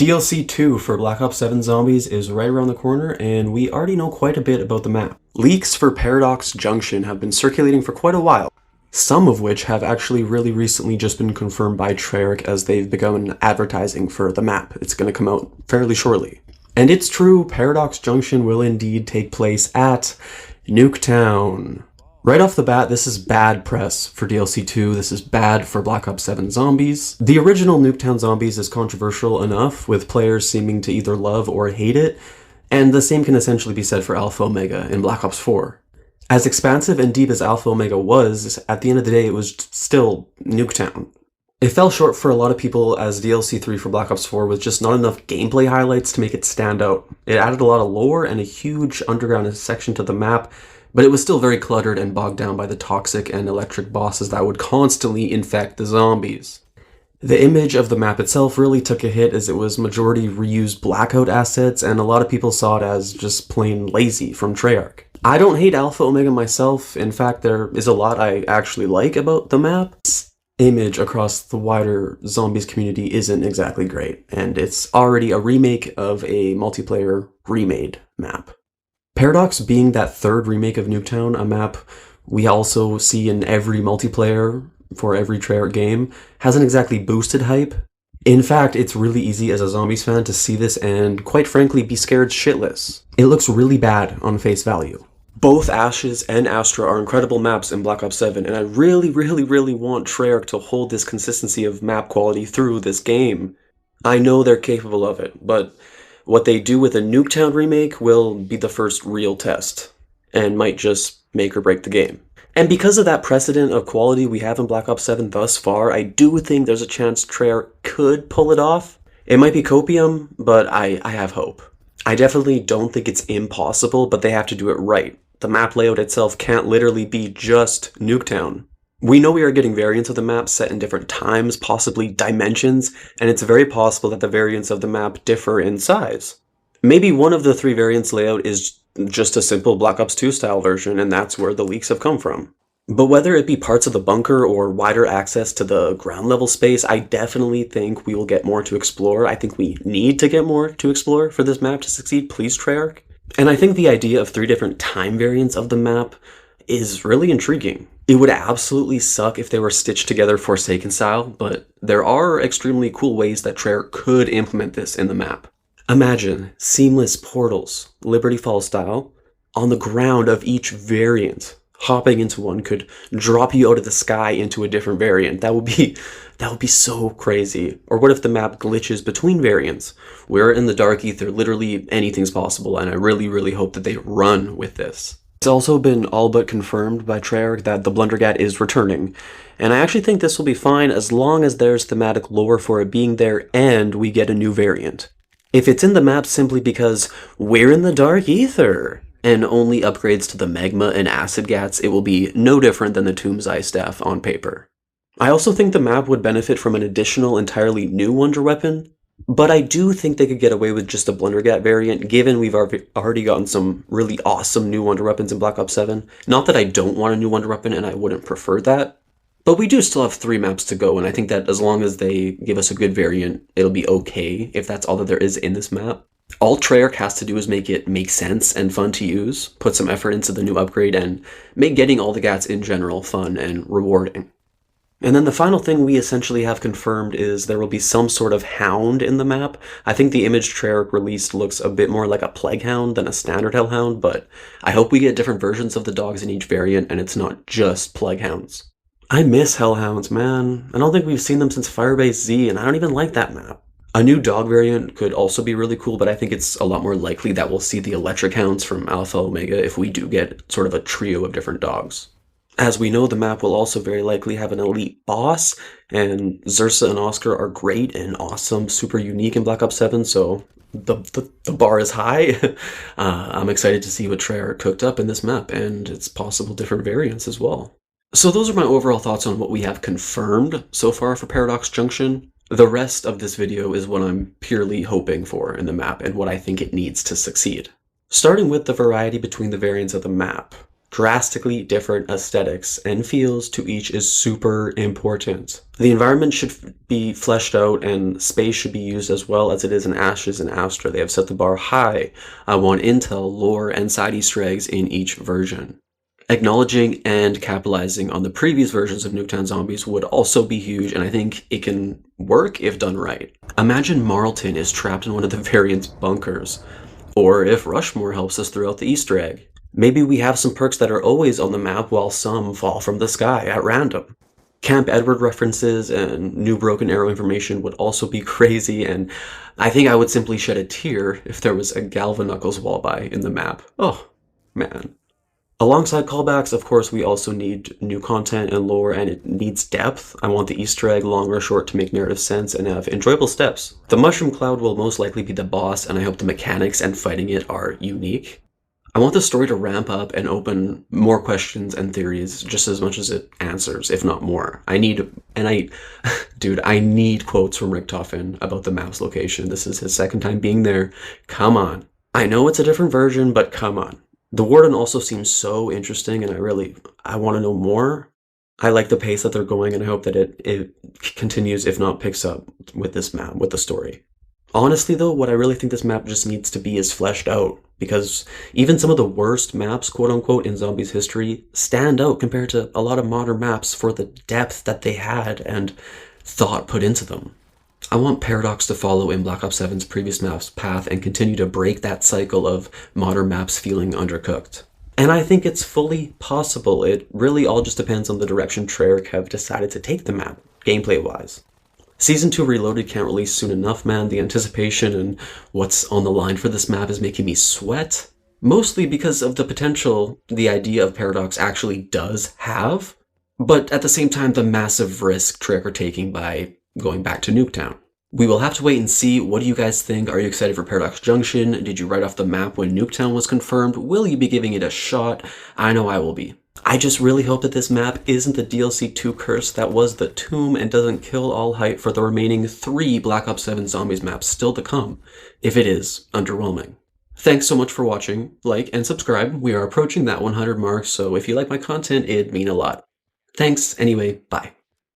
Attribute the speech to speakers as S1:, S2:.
S1: DLC 2 for Black Ops 7 Zombies is right around the corner, and we already know quite a bit about the map. Leaks for Paradox Junction have been circulating for quite a while, some of which have actually really recently just been confirmed by Treyarch as they've begun advertising for the map. It's going to come out fairly shortly. And it's true, Paradox Junction will indeed take place at Nuketown. Right off the bat, this is bad press for DLC 2, this is bad for Black Ops 7 Zombies. The original Nuketown Zombies is controversial enough, with players seeming to either love or hate it, and the same can essentially be said for Alpha Omega in Black Ops 4. As expansive and deep as Alpha Omega was, at the end of the day it was still Nuketown. It fell short for a lot of people as DLC 3 for Black Ops 4 with just not enough gameplay highlights to make it stand out. It added a lot of lore and a huge underground section to the map, but it was still very cluttered and bogged down by the toxic and electric bosses that would constantly infect the zombies. The image of the map itself really took a hit as it was majority reused Blackout assets, and a lot of people saw it as just plain lazy from Treyarch. I don't hate Alpha Omega myself, in fact there is a lot I actually like about the map. Its image across the wider Zombies community isn't exactly great, and it's already a remake of a multiplayer remade map. Paradox being that third remake of Nuketown, a map we also see in every multiplayer for every Treyarch game, hasn't exactly boosted hype. In fact, it's really easy as a Zombies fan to see this and, quite frankly, be scared shitless. It looks really bad on face value. Both Ashes and Astra are incredible maps in Black Ops 7, and I really want Treyarch to hold this consistency of map quality through this game. I know they're capable of it, but what they do with a Nuketown remake will be the first real test, and might just make or break the game. And because of that precedent of quality we have in Black Ops 7 thus far, I do think there's a chance Treyarch could pull it off. It might be copium, but I have hope. I definitely don't think it's impossible, but they have to do it right. The map layout itself can't literally be just Nuketown. We know we are getting variants of the map set in different times, possibly dimensions, and it's very possible that the variants of the map differ in size. Maybe one of the three variants layout is just a simple Black Ops 2 style version, and that's where the leaks have come from. But whether it be parts of the bunker or wider access to the ground level space, I definitely think we will get more to explore. I think we need to get more to explore for this map to succeed, please Treyarch. And I think the idea of 3 different time variants of the map is really intriguing. It would absolutely suck if they were stitched together Forsaken style, but there are extremely cool ways that Treyarch could implement this in the map. Imagine seamless portals, Liberty Falls style, on the ground of each variant. Hopping into one could drop you out of the sky into a different variant. That would be so crazy. Or what if the map glitches between variants? We're in the dark ether, literally anything's possible, and I really hope that they run with this. It's also been all but confirmed by Treyarch that the Blundergat is returning, and I actually think this will be fine as long as there's thematic lore for it being there and we get a new variant. If it's in the map simply because we're in the dark ether and only upgrades to the Magma and Acid Gats, it will be no different than the Tomb's Eye Staff on paper. I also think the map would benefit from an additional entirely new Wonder Weapon, but I do think they could get away with just a Blundergat variant, given we've already gotten some really awesome new Wonder Weapons in Black Ops 7. Not that I don't want a new Wonder Weapon and I wouldn't prefer that, but we do still have 3 maps to go, and I think that as long as they give us a good variant, it'll be okay if that's all that there is in this map. All Treyarch has to do is make it make sense and fun to use, put some effort into the new upgrade, and make getting all the Gats in general fun and rewarding. And then the final thing we essentially have confirmed is there will be some sort of hound in the map. I think the image Treyarch released looks a bit more like a plague hound than a standard hellhound, but I hope we get different versions of the dogs in each variant and it's not just plague hounds. I miss hellhounds, man. I don't think we've seen them since Firebase Z, and I don't even like that map. A new dog variant could also be really cool, but I think it's a lot more likely that we'll see the electric hounds from Alpha Omega if we do get sort of a trio of different dogs. As we know, the map will also very likely have an elite boss, and Zersa and Oscar are great and awesome, super unique in Black Ops 7, so the bar is high. I'm excited to see what Treyarch cooked up in this map, and it's possible different variants as well. So those are my overall thoughts on what we have confirmed so far for Paradox Junction. The rest of this video is what I'm purely hoping for in the map and what I think it needs to succeed. Starting with the variety between the variants of the map. Drastically different aesthetics and feels to each is super important. The environment should be fleshed out and space should be used as well as it is in Ashes and Astra. They have set the bar high. I want intel, lore, and side Easter eggs in each version. Acknowledging and capitalizing on the previous versions of Nuketown Zombies would also be huge, and I think it can work if done right. Imagine Marlton is trapped in one of the variant's bunkers, or if Rushmore helps us throw out the Easter egg. Maybe we have some perks that are always on the map while some fall from the sky at random. Camp Edward references and new Broken Arrow information would also be crazy, and I think I would simply shed a tear if there was a Galvanuckles walleye in the map. Oh, man. Alongside callbacks, of course, we also need new content and lore, and it needs depth. I want the Easter egg, long or short, to make narrative sense and have enjoyable steps. The Mushroom Cloud will most likely be the boss, and I hope the mechanics and fighting it are unique. I want the story to ramp up and open more questions and theories just as much as it answers, if not more. I need quotes from Richtofen about the map's location. This is his second time being there. Come on. I know it's a different version, but come on. The Warden also seems so interesting, and I want to know more. I like the pace that they're going, and I hope that it continues, if not picks up with this map, with the story. Honestly, though, what I really think this map just needs to be is fleshed out, because even some of the worst maps, quote-unquote, in Zombies history stand out compared to a lot of modern maps for the depth that they had and thought put into them. I want Paradox to follow in Black Ops 7's previous map's path and continue to break that cycle of modern maps feeling undercooked. And I think it's fully possible. It really all just depends on the direction Treyarch have decided to take the map, gameplay-wise. Season 2 Reloaded can't release soon enough, man. The anticipation and what's on the line for this map is making me sweat. Mostly because of the potential the idea of Paradox actually does have, but at the same time the massive risk Treyarch are taking by going back to Nuketown. We will have to wait and see. What do you guys think? Are you excited for Paradox Junction? Did you write off the map when Nuketown was confirmed? Will you be giving it a shot? I know I will be. I just really hope that this map isn't the DLC 2 curse that was the tomb and doesn't kill all hype for the remaining 3 Black Ops 7 Zombies maps still to come. If it is, underwhelming. Thanks so much for watching. Like and subscribe. We are approaching that 100 mark, so if you like my content, it'd mean a lot. Thanks. Anyway, bye.